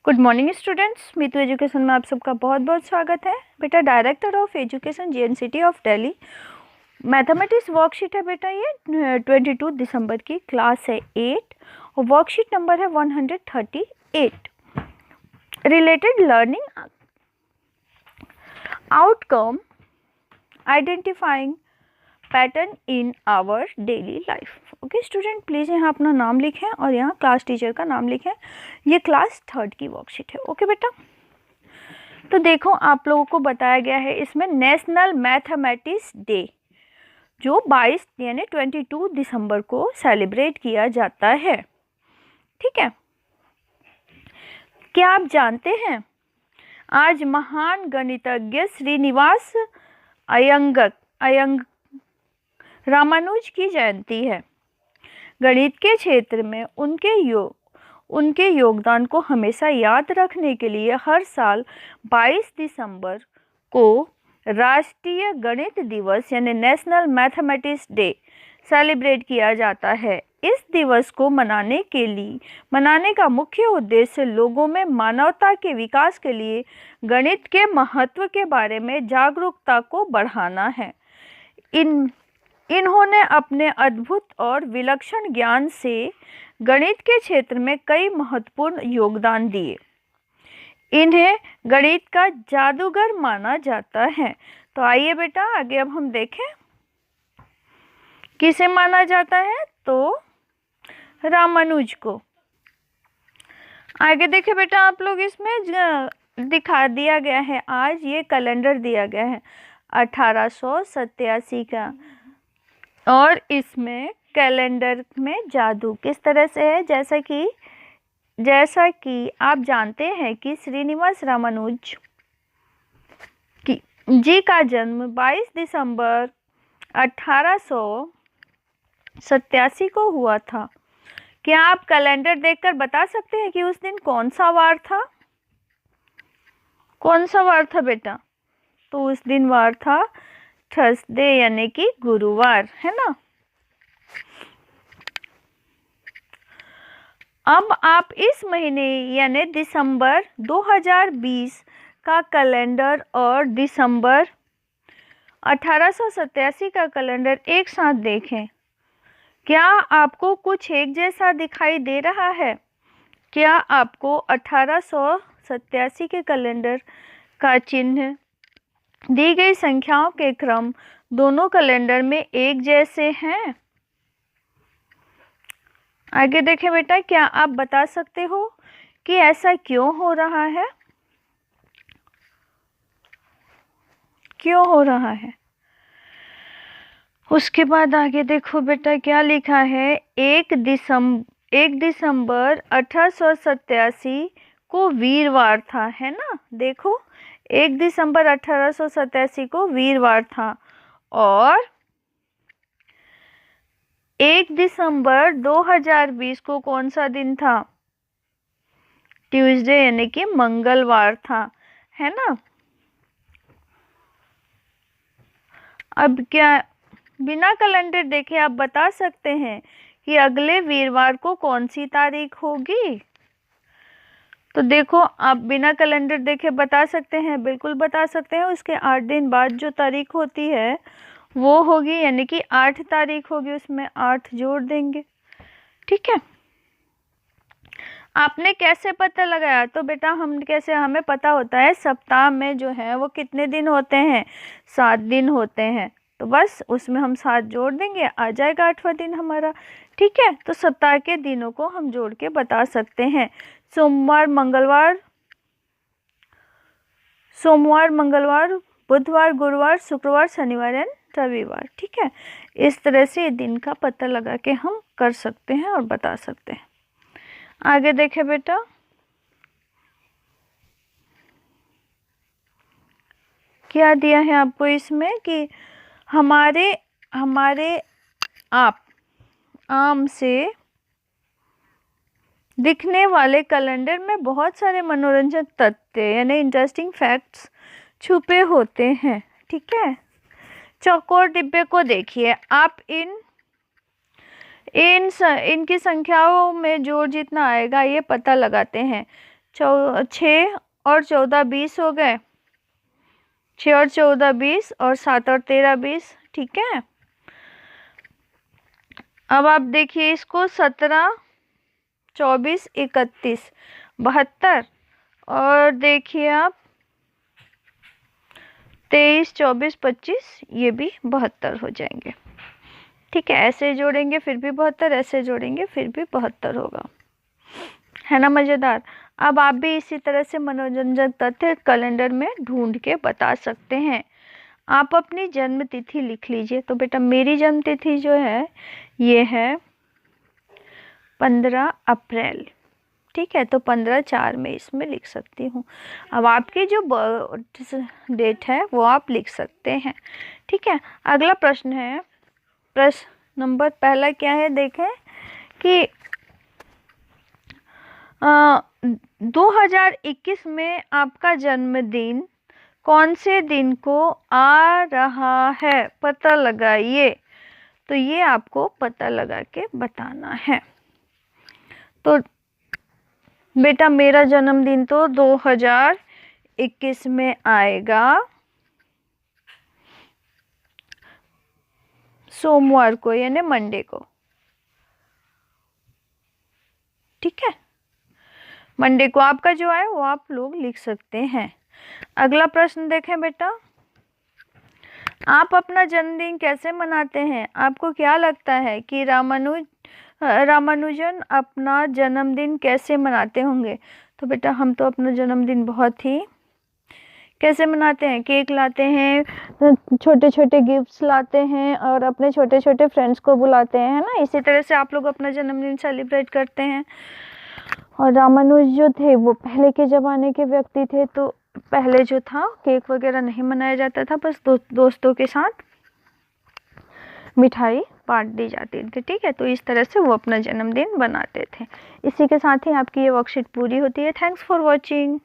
Good morning students, Meetu education में आप सबका बहुत बहुत स्वागत है। बेटा director of education JNCT of Delhi, mathematics worksheet है बेटा ये 22 दिसंबर की, क्लास है 8 और वर्कशीट नंबर है 138। Related learning outcome identifying pattern in our daily life. Okay student, please यहाँ अपना नाम लिखें और यहाँ क्लास टीचर का नाम लिखें। ये क्लास 3 की वर्कशीट है। ओके बेटा, तो देखो आप लोगों को बताया गया है इसमें नेशनल मैथमेटिक्स डे जो 22 यानी 22 दिसंबर को सेलिब्रेट किया जाता है। ठीक है, क्या आप जानते हैं आज महान गणितज्ञ श्रीनिवास अयंगर रामानुज की जयंती है। गणित के क्षेत्र में उनके योगदान को हमेशा याद रखने के लिए हर साल 22 दिसंबर को राष्ट्रीय गणित दिवस यानी नेशनल मैथमेटिक्स डे सेलिब्रेट किया जाता है। इस दिवस को मनाने का मुख्य उद्देश्य लोगों में मानवता के विकास के लिए गणित के महत्व के बारे में जागरूकता को बढ़ाना है। इन्होंने अपने अद्भुत और विलक्षण ज्ञान से गणित के क्षेत्र में कई महत्वपूर्ण योगदान दिए। इन्हें गणित का जादूगर माना जाता है। तो आइए बेटा आगे अब हम देखें किसे माना जाता है, तो रामानुज को। आगे देखें बेटा आप लोग, इसमें दिखा दिया गया है, आज ये कैलेंडर दिया गया है 1887 का, और इसमें कैलेंडर में जादू किस तरह से है, जैसा कि आप जानते हैं कि श्रीनिवास रामानुज जी का जन्म 22 दिसंबर 1887 को हुआ था। क्या आप कैलेंडर देखकर बता सकते हैं कि उस दिन कौन सा वार था? कौन सा वार था बेटा? तो उस दिन वार था थर्सडे यानी कि गुरुवार, है ना। अब आप इस महीने यानी दिसंबर 2020 का कैलेंडर और दिसंबर 1887 का कैलेंडर एक साथ देखें। क्या आपको कुछ एक जैसा दिखाई दे रहा है? क्या आपको 1887 के कैलेंडर का चिन्ह, दी गई संख्याओं के क्रम दोनों कैलेंडर में एक जैसे हैं? आगे देखें बेटा, क्या आप बता सकते हो कि ऐसा क्यों हो रहा है? क्यों हो रहा है? उसके बाद आगे देखो बेटा क्या लिखा है, 1 दिसंबर 1887 को वीरवार था, है ना। देखो 1 दिसंबर 1887 को वीरवार था, और 1 दिसंबर 2020 को कौन सा दिन था? ट्यूसडे यानी कि मंगलवार था, है ना। अब क्या बिना कैलेंडर देखे आप बता सकते हैं कि अगले वीरवार को कौन सी तारीख होगी? तो देखो आप बिना कैलेंडर देखे बता सकते हैं, बिल्कुल बता सकते हैं। उसके 8 दिन बाद जो तारीख होती है वो होगी यानी कि 8 तारीख होगी, उसमें 8 जोड़ देंगे। ठीक है, आपने कैसे पता लगाया? तो बेटा हमें पता होता है सप्ताह में जो है वो कितने दिन होते हैं, 7 दिन होते हैं। तो बस उसमें हम 7 जोड़ देंगे, आ जाएगा 8वां दिन हमारा। ठीक है, तो सप्ताह के दिनों को हम जोड़ के बता सकते हैं। सोमवार, मंगलवार, बुधवार, गुरुवार, शुक्रवार, शनिवार एंड रविवार। ठीक है, इस तरह से दिन का पता लगा के हम कर सकते हैं और बता सकते हैं। आगे देखें बेटा, क्या दिया है आपको इसमें कि हमारे आम से दिखने वाले कैलेंडर में बहुत सारे मनोरंजक तथ्य यानी इंटरेस्टिंग फैक्ट्स छुपे होते हैं। ठीक है, चौकोर डिब्बे को देखिए आप, इनकी संख्याओं में जोड़ जितना आएगा ये पता लगाते हैं। 6 और 14 20 हो गए, 6 और 14 20 और 7 और 13 20, ठीक है। अब आप देखिए इसको, 17 24 31 72, और देखिए आप 23 24 25, ये भी 72 हो जाएंगे, ठीक है। ऐसे जोड़ेंगे फिर भी 72, ऐसे जोड़ेंगे फिर भी 72 होगा, है ना मज़ेदार। अब आप भी इसी तरह से मनोरंजक तथ्य कैलेंडर में ढूंढ के बता सकते हैं। आप अपनी जन्म तिथि लिख लीजिए। तो बेटा मेरी जन्म तिथि जो है ये है 15 अप्रैल, ठीक है। तो 15/4 में इसमें लिख सकती हूँ। अब आपकी जो बर्थ डेट है वो आप लिख सकते हैं, ठीक है। अगला प्रश्न है, प्रश्न नंबर पहला क्या है, देखें कि 2021 में आपका जन्मदिन कौन से दिन को आ रहा है, पता लगाइए। तो ये आपको पता लगा के बताना है। तो बेटा मेरा जन्मदिन तो 2021 में आएगा सोमवार को, यानी मंडे को, ठीक है। मंडे को आपका जो है वो आप लोग लिख सकते हैं। अगला प्रश्न देखें बेटा, आप अपना जन्मदिन कैसे मनाते हैं? आपको क्या लगता है कि रामानुजन अपना जन्मदिन कैसे मनाते होंगे? तो बेटा हम तो अपना जन्मदिन बहुत ही कैसे मनाते हैं, केक लाते हैं, छोटे छोटे गिफ्ट्स लाते हैं और अपने छोटे छोटे फ्रेंड्स को बुलाते हैं, है ना। इसी तरह से आप लोग अपना जन्मदिन सेलिब्रेट करते हैं। और रामानुज जो थे वो पहले के ज़माने के व्यक्ति थे, तो पहले जो था केक वगैरह नहीं मनाया जाता था, बस दोस्तों के साथ मिठाई बांट दी जाती थी, ठीक है। तो इस तरह से वो अपना जन्मदिन बनाते थे। इसी के साथ ही आपकी ये वर्कशीट पूरी होती है। Thanks for watching.